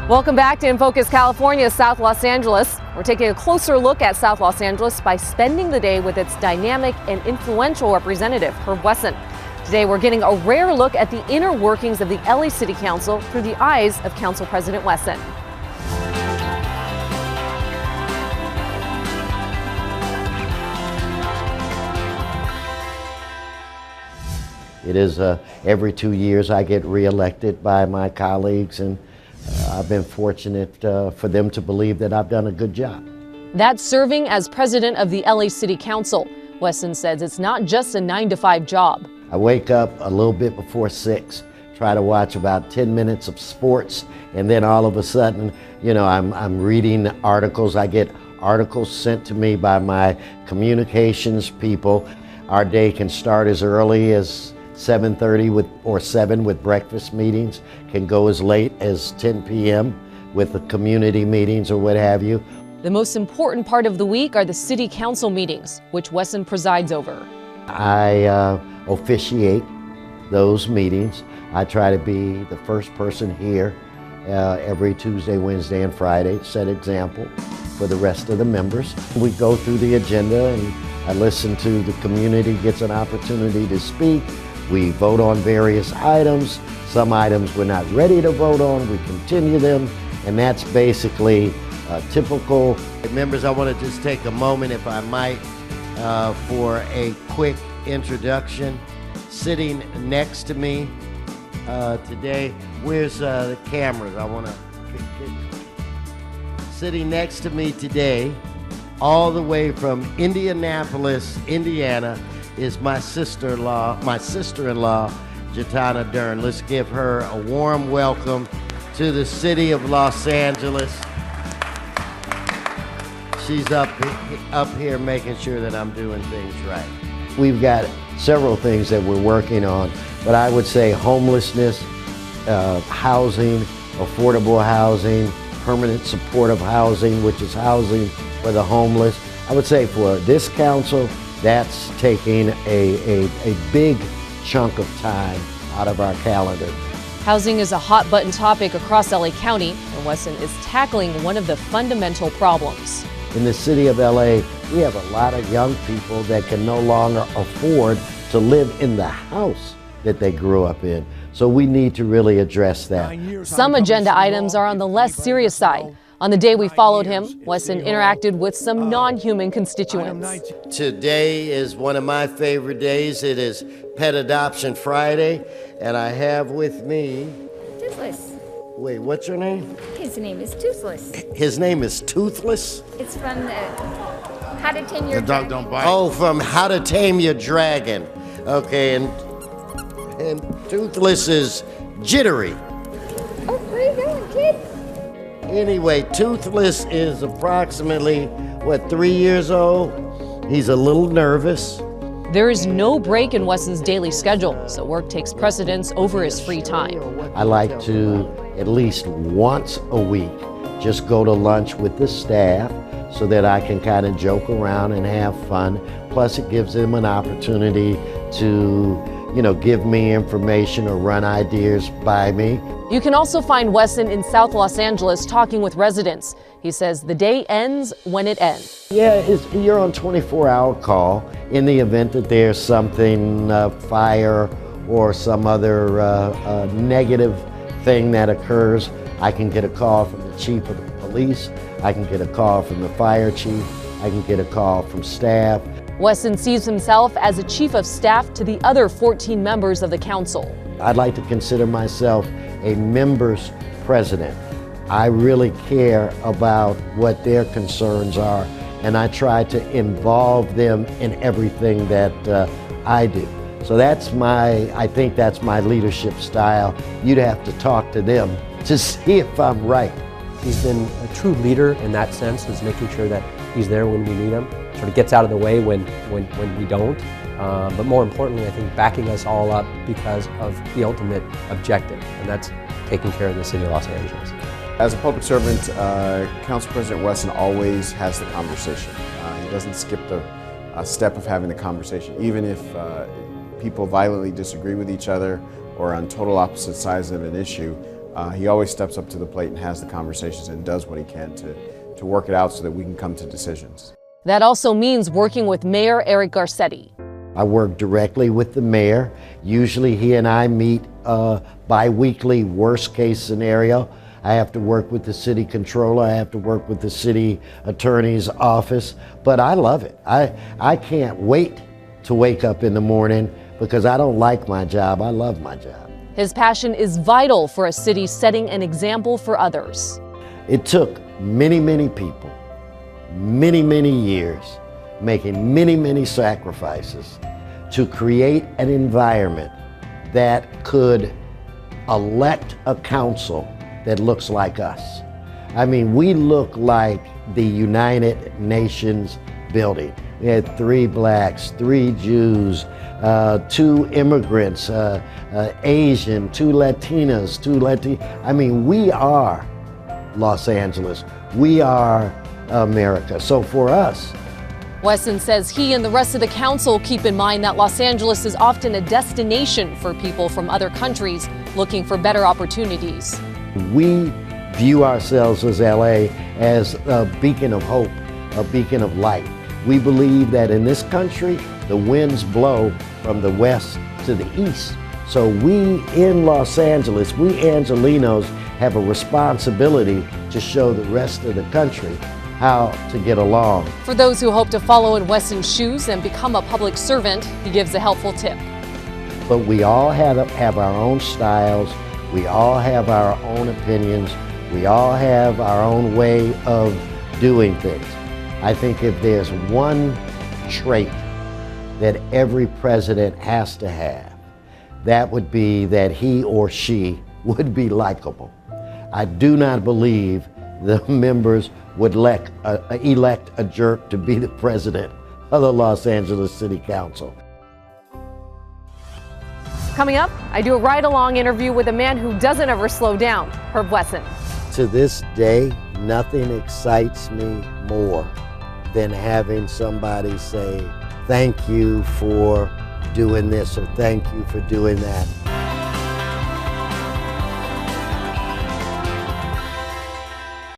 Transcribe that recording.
Welcome back to In Focus California, South Los Angeles. We're taking a closer look at South Los Angeles by spending the day with its dynamic and influential representative, Herb Wesson. Today, we're getting a rare look at the inner workings of the L.A. City Council through the eyes of Council President Wesson. It is every 2 years I get reelected by my colleagues, and I've been fortunate for them to believe that I've done a good job. That's serving as president of the L.A. City Council. Wesson says it's not just a 9-to-5 job. I wake up a little bit before 6, try to watch about 10 minutes of sports, and then all of a sudden, you know, I'm reading articles. I get articles sent to me by my communications people. Our day can start as early as 7:30 or 7 with breakfast meetings, can go as late as 10 p.m. with the community meetings or what have you. The most important part of the week are the city council meetings, which Wesson presides over. I officiate those meetings. I try to be the first person here every Tuesday, Wednesday, and Friday, set example for the rest of the members. We go through the agenda and I listen to the community, gets an opportunity to speak. We vote on various items. Some items we're not ready to vote on, we continue them, and that's basically typical. Members, I want to just take a moment, if I might, for a quick introduction. Sitting next to me today, where's the cameras? I want to sitting next to me today, all the way from Indianapolis, Indiana, is my sister-in-law, Jatana Dern. Let's give her a warm welcome to the city of Los Angeles. She's up here making sure that I'm doing things right. We've got several things that we're working on, but I would say homelessness, housing, affordable housing, permanent supportive housing, which is housing for the homeless. I would say for this council, that's taking a big chunk of time out of our calendar. Housing is a hot button topic across LA County, and Wesson is tackling one of the fundamental problems. In the city of LA, we have a lot of young people that can no longer afford to live in the house that they grew up in. So we need to really address that. Some agenda items are on the less serious side. On the day we followed him, Wesson interacted with some non-human constituents. Today is one of my favorite days. It is Pet Adoption Friday, and I have with me... Toothless. Wait, what's your name? His name is Toothless. His name is Toothless? It's from the How to Tame Your Dragon. The dog don't bite. Oh, from How to Tame Your Dragon. Okay, and Toothless is jittery. Oh, where are you going, kid? Anyway, Toothless is approximately, 3 years old? He's a little nervous. There is no break in Wesson's daily schedule, so work takes precedence over his free time. I like to, at least once a week, just go to lunch with the staff so that I can kind of joke around and have fun. Plus, it gives them an opportunity to, give me information or run ideas by me. You can also find Wesson in South Los Angeles talking with residents. He says the day ends when it ends. Yeah, you're on 24-hour call in the event that there's something, fire or some other negative thing that occurs. I can get a call from the chief of the police. I can get a call from the fire chief. I can get a call from staff. Wesson sees himself as a chief of staff to the other 14 members of the council. I'd like to consider myself a member's president. I really care about what their concerns are, and I try to involve them in everything that I do. So I think that's my leadership style. You'd have to talk to them to see if I'm right. He's been a true leader in that sense, is making sure that he's there when we need him, sort of gets out of the way when we don't. But more importantly, I think backing us all up because of the ultimate objective, and that's taking care of the city of Los Angeles. As a public servant, Council President Wesson always has the conversation. He doesn't skip the step of having the conversation, even if people violently disagree with each other or on total opposite sides of an issue. he always steps up to the plate and has the conversations and does what he can to work it out so that we can come to decisions. That also means working with Mayor Eric Garcetti. I work directly with the mayor. Usually he and I meet bi-weekly, worst case scenario. I have to work with the city controller, I have to work with the city attorney's office, but I love it. I can't wait to wake up in the morning because I don't like my job, I love my job. His passion is vital for a city setting an example for others. It took many, many people, many, many years, making many, many sacrifices to create an environment that could elect a council that looks like us. I mean, we look like the United Nations building. We had 3 blacks, 3 Jews, 2 immigrants, Asian, 2 Latinas, 2 I mean, we are Los Angeles. We are America. So for us, Wesson says he and the rest of the council keep in mind that Los Angeles is often a destination for people from other countries looking for better opportunities. We view ourselves as LA as a beacon of hope, a beacon of light. We believe that in this country, the winds blow from the west to the east. So we in Los Angeles, we Angelenos have a responsibility to show the rest of the country how to get along. For those who hope to follow in Wesson's shoes and become a public servant, he gives a helpful tip. But we all have our own styles, we all have our own opinions, we all have our own way of doing things. I think if there's one trait that every president has to have, that would be that he or she would be likable. I do not believe the members would elect a jerk to be the president of the Los Angeles City Council. Coming up, I do a ride-along interview with a man who doesn't ever slow down, Wesson. To this day, nothing excites me more than having somebody say, thank you for doing this or thank you for doing that.